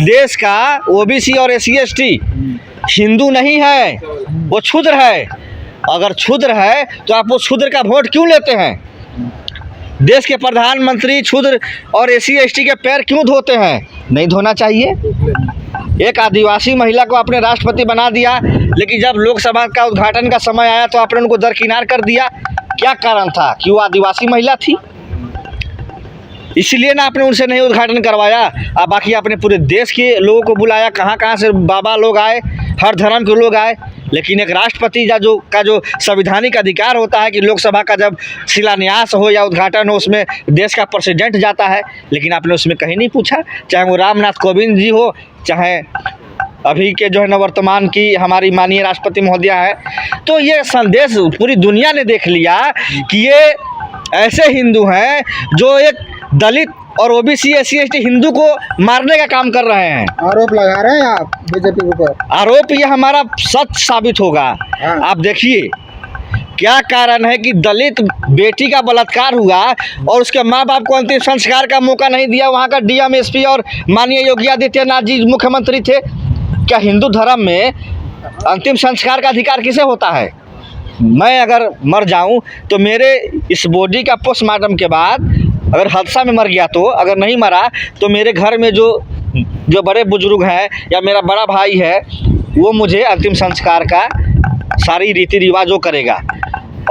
देश का ओबीसी और एससी एसटी हिंदू नहीं है, वो क्षुद्र है। अगर क्षुद्र है तो आप वो क्षुद्र का वोट क्यों लेते हैं? देश के प्रधानमंत्री क्षुद्र और एससी एसटी के पैर क्यों धोते हैं? नहीं धोना चाहिए। एक आदिवासी महिला को आपने राष्ट्रपति बना दिया, लेकिन जब लोकसभा का उद्घाटन का समय आया तो आपने उनको दरकिनार कर दिया। क्या कारण था कि वो आदिवासी महिला थी? इसलिए ना आपने उनसे नहीं उद्घाटन करवाया। अब बाकी आपने पूरे देश के लोगों को बुलाया, कहाँ कहाँ से बाबा लोग आए, हर धर्म के लोग आए। लेकिन एक राष्ट्रपति का जो संवैधानिक अधिकार होता है कि लोकसभा का जब शिलान्यास हो या उद्घाटन हो, उसमें देश का प्रेसिडेंट जाता है, लेकिन आपने उसमें कहीं नहीं पूछा। चाहे वो रामनाथ कोविंद जी हो, चाहे अभी के जो है ना वर्तमान की हमारी माननीय राष्ट्रपति महोदया है। तो ये संदेश पूरी दुनिया ने देख लिया कि ये ऐसे हिंदू हैं जो एक दलित और ओबीसी एससी एसटी हिंदू को मारने का काम कर रहे हैं। आरोप लगा रहे हैं आप बीजेपी के ऊपर। आरोप ये हमारा सच साबित होगा। आप देखिए क्या कारण है कि दलित बेटी का बलात्कार हुआ और उसके माँ बाप को अंतिम संस्कार का मौका नहीं दिया। वहाँ का डीएम एसपी और माननीय योगी आदित्यनाथ जी मुख्यमंत्री थे। क्या हिंदू धर्म में अंतिम संस्कार का अधिकार किसे होता है? मैं अगर मर जाऊं तो मेरे इस बॉडी का पोस्टमार्टम के बाद अगर हादसा में मर गया तो, अगर नहीं मरा तो मेरे घर में जो बड़े बुजुर्ग हैं या मेरा बड़ा भाई है, वो मुझे अंतिम संस्कार का सारी रीति रिवाज वो करेगा।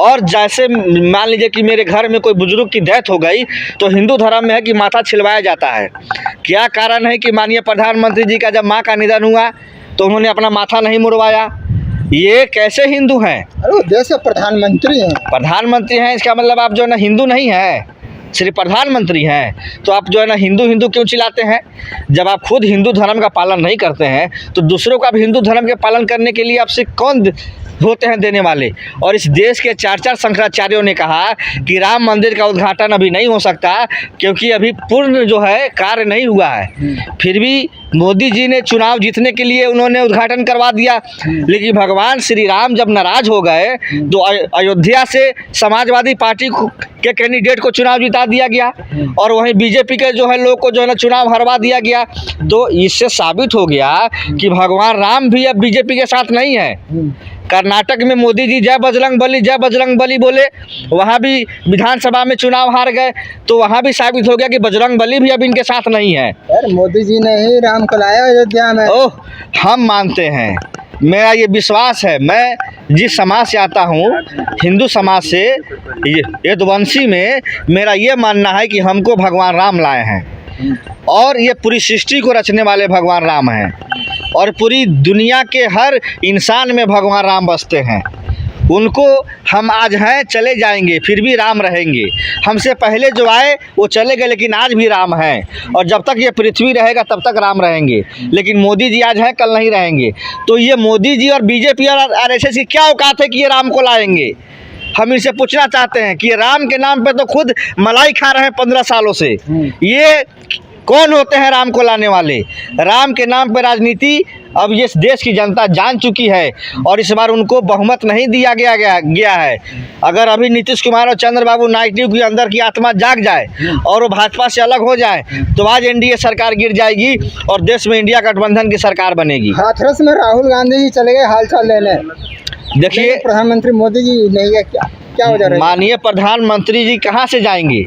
और जैसे मान लीजिए कि मेरे घर में कोई बुजुर्ग की डेथ हो गई तो हिंदू धर्म में है कि माथा छिलवाया जाता है। क्या कारण है कि माननीय प्रधानमंत्री जी का जब माँ का निधन हुआ तो उन्होंने अपना माथा नहीं मुड़वाया? ये कैसे हिंदू हैं? अरे वो देश के प्रधानमंत्री हैं। प्रधानमंत्री हैं, इसका मतलब आप जो है ना हिंदू नहीं हैं, सिर्फ प्रधानमंत्री हैं। तो आप जो है ना हिंदू हिंदू क्यों चिल्लाते हैं? जब आप खुद हिंदू धर्म का पालन नहीं करते हैं तो दूसरों को आप हिंदू धर्म के पालन करने के लिए आपसे कौन होते हैं देने वाले? और इस देश के 4 शंकराचार्यों ने कहा कि राम मंदिर का उद्घाटन अभी नहीं हो सकता क्योंकि अभी पूर्ण जो है कार्य नहीं हुआ है। फिर भी मोदी जी ने चुनाव जीतने के लिए उन्होंने उद्घाटन करवा दिया। लेकिन भगवान श्री राम जब नाराज हो गए तो अयोध्या से समाजवादी पार्टी के कैंडिडेट को चुनाव जिता दिया गया और वहीं बीजेपी के जो है लोग को जो है ना चुनाव हरवा दिया गया। तो इससे साबित हो गया कि भगवान राम भी अब बीजेपी के साथ नहीं है। कर्नाटक में मोदी जी जय बजरंग बली बोले, वहाँ भी विधानसभा में चुनाव हार गए, तो वहाँ भी साबित हो गया कि बजरंग बली भी अब इनके साथ नहीं है। यार मोदी जी ने ही राम को लाया अयोध्या में। ओह, हम मानते हैं, मेरा ये विश्वास है। मैं जिस समाज से आता हूँ, हिंदू समाज से, यदुवंशी में, मेरा ये मानना है कि हमको भगवान राम लाए हैं और ये पूरी सृष्टि को रचने वाले भगवान राम हैं और पूरी दुनिया के हर इंसान में भगवान राम बसते हैं। उनको हम आज हैं, चले जाएंगे, फिर भी राम रहेंगे। हमसे पहले जो आए वो चले गए, लेकिन आज भी राम हैं और जब तक ये पृथ्वी रहेगा तब तक राम रहेंगे। लेकिन मोदी जी आज हैं, कल नहीं रहेंगे। तो ये मोदी जी और बीजेपी और आरएसएस की क्या औकात है कि ये राम को लाएंगे? हम इनसे पूछना चाहते हैं कि ये राम के नाम पे तो खुद मलाई खा रहे हैं 15 सालों से। ये कौन होते हैं राम को लाने वाले? राम के नाम पर राजनीति अब ये देश की जनता जान चुकी है और इस बार उनको बहुमत नहीं दिया गया है। अगर अभी नीतीश कुमार और चंद्रबाबू नायडू के अंदर की आत्मा जाग जाए और वो भाजपा से अलग हो जाए तो आज एनडीए सरकार गिर जाएगी और देश में इंडिया गठबंधन की सरकार बनेगी। हाथरस में राहुल गांधी जी चले गए हालचाल लेने। देखिए प्रधानमंत्री मोदी जी नहीं है, क्या वजह रही? माननीय प्रधानमंत्री जी कहाँ से जाएंगे?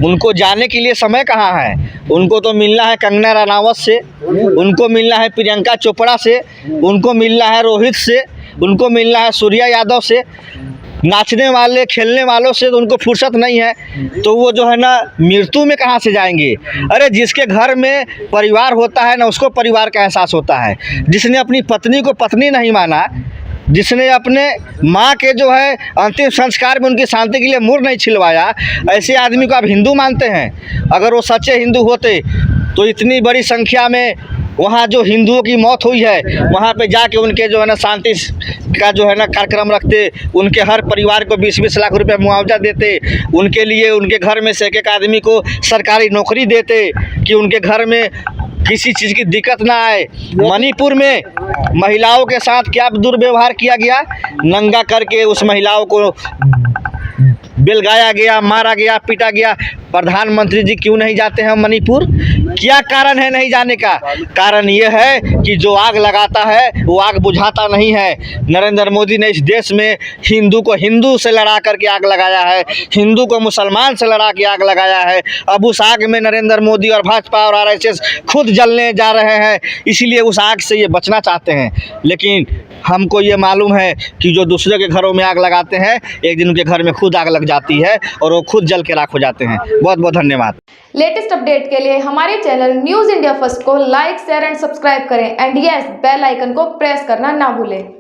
उनको जाने के लिए समय कहाँ है? उनको तो मिलना है कंगना रनावत से, उनको मिलना है प्रियंका चोपड़ा से, उनको मिलना है रोहित से, उनको मिलना है सूर्या यादव से। नाचने वाले खेलने वालों से तो उनको फुर्सत नहीं है, तो वो जो है ना मृत्यु में कहाँ से जाएंगे? अरे जिसके घर में परिवार होता है ना, उसको परिवार का एहसास होता है। जिसने अपनी पत्नी को पत्नी नहीं माना, जिसने अपने माँ के जो है अंतिम संस्कार में उनकी शांति के लिए मुड़ नहीं छिलवाया, ऐसे आदमी को आप हिंदू मानते हैं? अगर वो सच्चे हिंदू होते तो इतनी बड़ी संख्या में वहाँ जो हिंदुओं की मौत हुई है वहाँ पे जाके उनके जो है ना शांति का जो है ना कार्यक्रम रखते, उनके हर परिवार को 20-20 लाख रुपए मुआवजा देते, उनके लिए उनके घर में से एक आदमी को सरकारी नौकरी देते कि उनके घर में किसी चीज़ की दिक्कत ना आए। मणिपुर में महिलाओं के साथ क्या दुर्व्यवहार किया गया, नंगा करके उस महिलाओं को बेलगाया गया, मारा गया, पीटा गया। प्रधानमंत्री जी क्यों नहीं जाते हैं मणिपुर? क्या कारण है नहीं जाने का? कारण ये है कि जो आग लगाता है वो आग बुझाता नहीं है। नरेंद्र मोदी ने इस देश में हिंदू को हिंदू से लड़ा करके आग लगाया है, हिंदू को मुसलमान से लड़ा के आग लगाया है। अब उस आग में नरेंद्र मोदी और भाजपा और आरएसएस खुद जलने जा रहे हैं, इसीलिए उस आग से ये बचना चाहते हैं। लेकिन हमको ये मालूम है कि जो दूसरे के घरों में आग लगाते हैं, एक दिन उनके घर में खुद आग लग जाती है और वो खुद जल के राख हो जाते हैं। बहुत बहुत धन्यवाद। लेटेस्ट अपडेट के लिए हमारे चैनल न्यूज़ इंडिया फर्स्ट को लाइक, शेयर एंड सब्सक्राइब करें एंड यस, बेल आइकन को प्रेस करना ना भूलें।